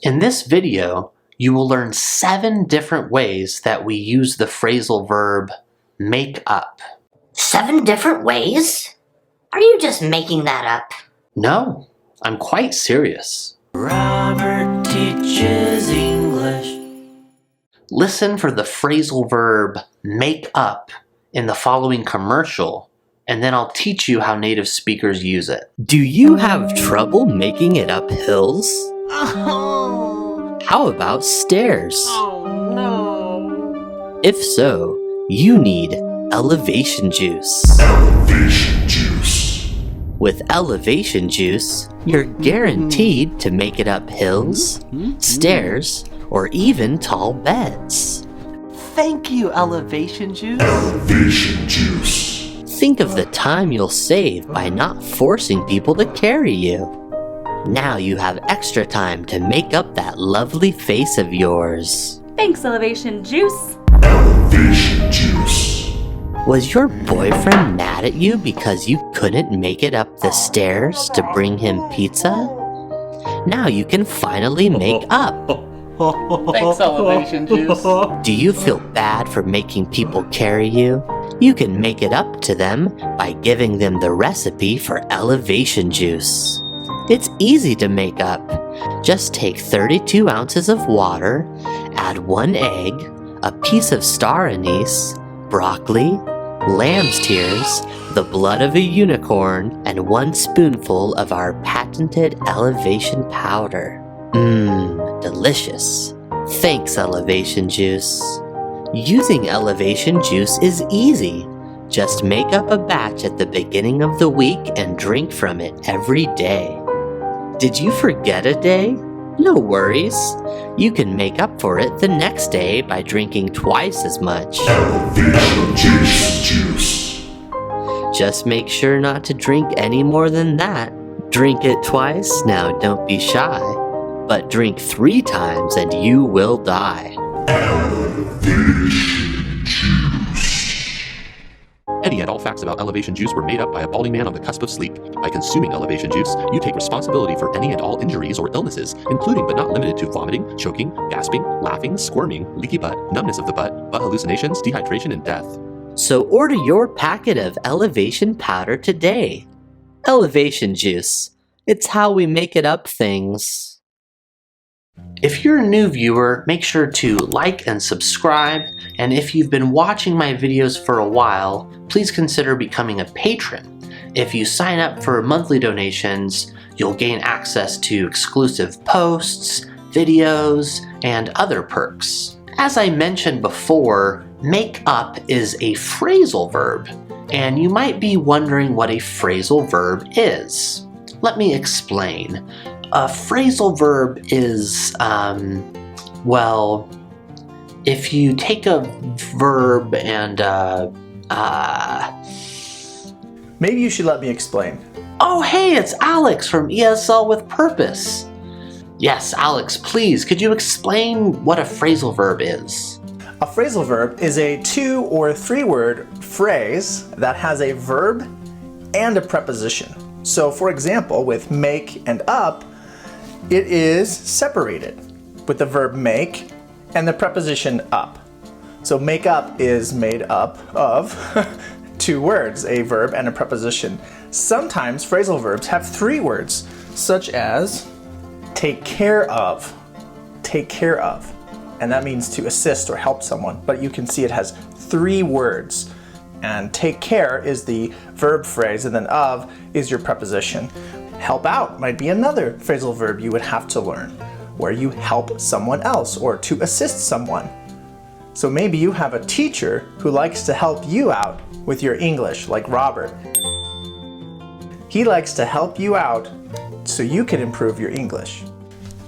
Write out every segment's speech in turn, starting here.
In this video, you will learn 7 different ways that we use the phrasal verb make up. 7 different ways? Are you just making that up? No, I'm quite serious. Robert teaches English. Listen for the phrasal verb make up in the following commercial, and then I'll teach you how native speakers use it. Do you have trouble making it up hills? Oh, How about stairs? oh no. If so, you need elevation juice. Elevation juice. With elevation juice, you're guaranteed to make it up hills, stairs, or even tall beds. Thank you, Elevation Juice. Elevation juice. Think of the time you'll save by not forcing people to carry you. Now you have extra time to make up that lovely face of yours. Thanks, Elevation Juice. Elevation juice. Was your boyfriend mad at you because you couldn't make it up the stairs to bring him pizza? Now you can finally make up. Thanks, Elevation Juice. Do you feel bad for making people carry you? You can make it up to them by giving them the recipe for elevation juice. It's easy to make up. Just take 32 ounces of water, add 1 egg, a piece of star anise, broccoli, lamb's tears, the blood of a unicorn, and 1 spoonful of our patented elevation powder. Delicious. Thanks, Elevation Juice. Using elevation juice is easy. Just make up a batch at the beginning of the week and drink from it every day. Did you forget a day? No worries. You can make up for it the next day by drinking twice as much. Elevation juice. Just make sure not to drink any more than that. Drink it twice, now don't be shy. But drink 3 times and you will die. Elevation juice. Any and all facts about elevation juice were made up by a balding man on the cusp of sleep. By consuming elevation juice, you take responsibility for any and all injuries or illnesses, including but not limited to vomiting, choking, gasping, laughing, squirming, leaky butt, numbness of the butt hallucinations, dehydration, and death. So order your packet of elevation powder today. Elevation juice. It's how we make it up things. If you're a new viewer, make sure to like and subscribe, and if you've been watching my videos for a while, please consider becoming a patron. If you sign up for monthly donations, you'll gain access to exclusive posts, videos, and other perks. As I mentioned before, make up is a phrasal verb, and you might be wondering what a phrasal verb is. Let me explain. A phrasal verb is, well, if you take a verb and, Maybe you should let me explain. Oh, hey, it's Alex from ESL with Purpose. Yes, Alex, please, could you explain what a phrasal verb is? A phrasal verb is a 2 or 3 word phrase that has a verb and a preposition. So, for example, with make and up, it is separated with the verb make and the preposition up. So make up is made up of 2 words, a verb and a preposition. Sometimes phrasal verbs have 3 words, such as take care of, and that means to assist or help someone, but you can see it has 3 words. And take care is the verb phrase, and then of is your preposition. Help out might be another phrasal verb you would have to learn, where you help someone else or to assist someone. So maybe you have a teacher who likes to help you out with your English, like Robert. He likes to help you out so you can improve your English.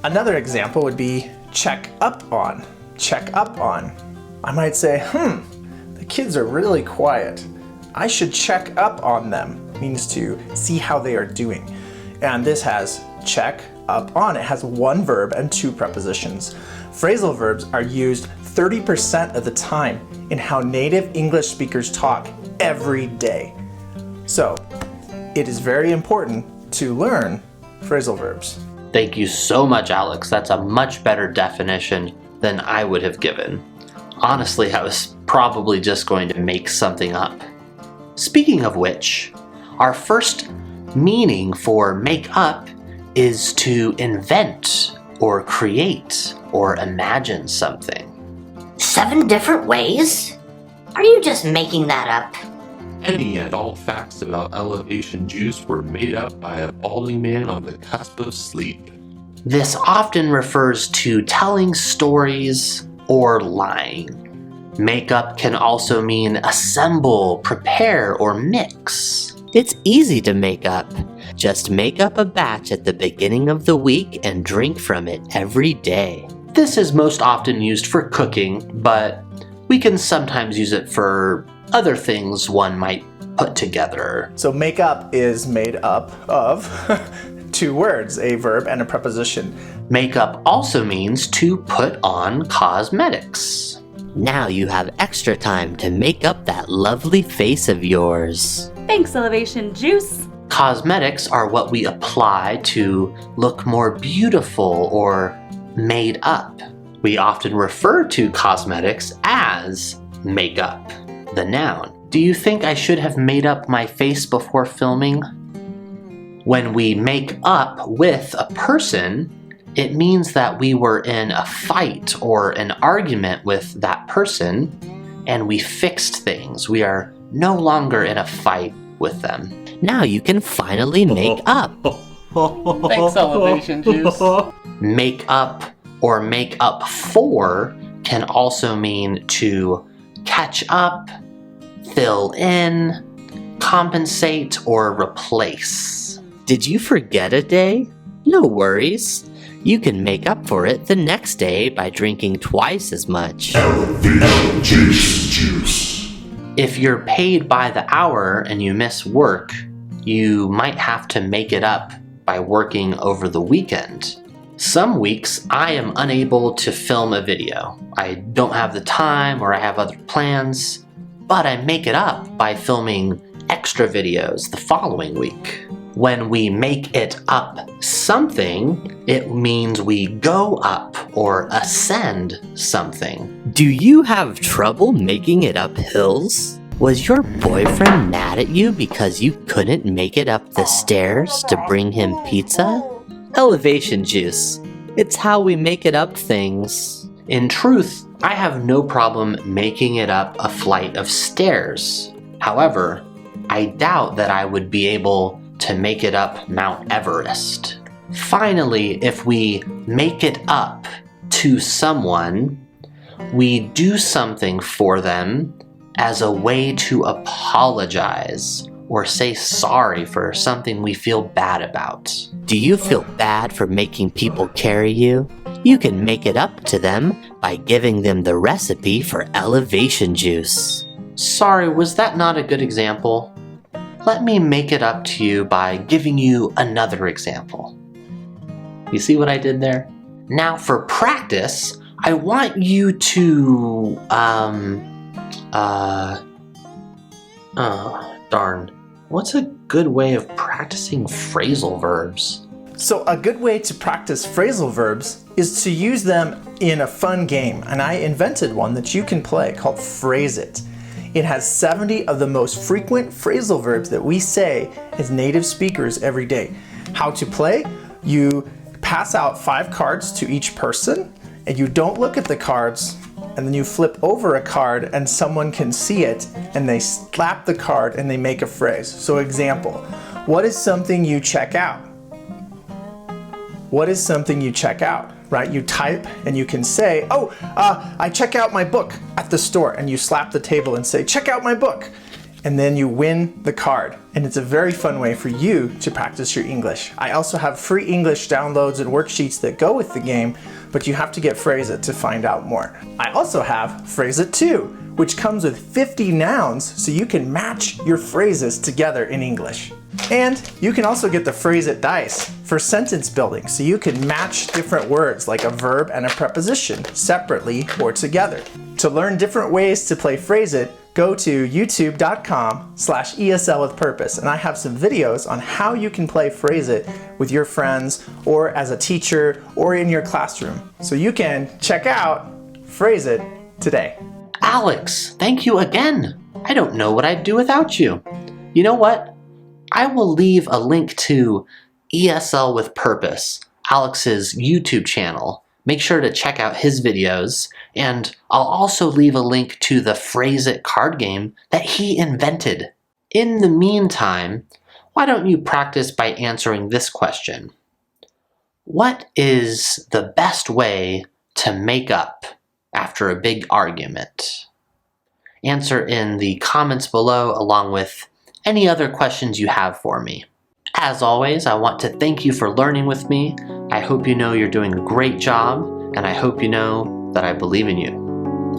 Another example would be check up on. Check up on. I might say, the kids are really quiet. I should check up on them. Means to see how they are doing. And this has check up on. It has 1 verb and 2 prepositions. Phrasal verbs are used 30% of the time in how native English speakers talk every day. So, it is very important to learn phrasal verbs. Thank you so much, Alex. That's a much better definition than I would have given. Honestly, I was probably just going to make something up. Speaking of which, our first meaning for make up is to invent or create or imagine something. 7 different ways? Are you just making that up? Any and all facts about elevation juice were made up by a balding man on the cusp of sleep. This often refers to telling stories or lying. Make up can also mean assemble, prepare, or mix. It's easy to make up. Just make up a batch at the beginning of the week and drink from it every day. This is most often used for cooking, but we can sometimes use it for other things one might put together. So make up is made up of 2 words, a verb and a preposition. Make up also means to put on cosmetics. Now you have extra time to make up that lovely face of yours. Thanks, Elevation Juice. Cosmetics are what we apply to look more beautiful or made up. We often refer to cosmetics as makeup, the noun. Do you think I should have made up my face before filming? When we make up with a person, it means that we were in a fight or an argument with that person and we fixed things. We are no longer in a fight with them. Now you can finally make up. Thanks, Elevation Juice. Make up or make up for can also mean to catch up, fill in, compensate, or replace. Did you forget a day? No worries. You can make up for it the next day by drinking twice as much. Elevation juice. If you're paid by the hour and you miss work, you might have to make it up by working over the weekend. Some weeks I am unable to film a video. I don't have the time or I have other plans, but I make it up by filming extra videos the following week. When we make it up something, it means we go up or ascend something. Do you have trouble making it up hills? Was your boyfriend mad at you because you couldn't make it up the stairs to bring him pizza? Elevation Juice. It's how we make it up things. In truth, I have no problem making it up a flight of stairs. However, I doubt that I would be able to make it up Mount Everest. Finally, if we make it up to someone, we do something for them as a way to apologize or say sorry for something we feel bad about. Do you feel bad for making people carry you? You can make it up to them by giving them the recipe for elevation juice. Sorry, was that not a good example? Let me make it up to you by giving you another example. You see what I did there? Now for practice, I want you to, darn. What's a good way of practicing phrasal verbs? So a good way to practice phrasal verbs is to use them in a fun game, and I invented one that you can play called Phrase It. It has 70 of the most frequent phrasal verbs that we say as native speakers every day. How to play? You pass out 5 cards to each person, and you don't look at the cards, and then you flip over a card and someone can see it, and they slap the card and they make a phrase. So example, what is something you check out? What is something you check out? Right? You type and you can say, I check out my book at the store, and you slap the table and say, check out my book. And then you win the card. And it's a very fun way for you to practice your English. I also have free English downloads and worksheets that go with the game, but you have to get Phrase It to find out more. I also have Phrase It 2, which comes with 50 nouns so you can match your phrases together in English. And you can also get the Phrase It dice for sentence building, so you can match different words like a verb and a preposition separately or together. To learn different ways to play Phrase It, go to youtube.com/ESL with purpose, and I have some videos on how you can play Phrase It with your friends or as a teacher or in your classroom. So you can check out Phrase It today. Alex, thank you again. I don't know what I'd do without you. You know what? I will leave a link to ESL with Purpose, Alex's YouTube channel. Make sure to check out his videos, and I'll also leave a link to the Phrase It card game that he invented. In the meantime, why don't you practice by answering this question? What is the best way to make up after a big argument? Answer in the comments below along with any other questions you have for me. As always, I want to thank you for learning with me. I hope you know you're doing a great job, and I hope you know that I believe in you.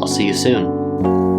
I'll see you soon.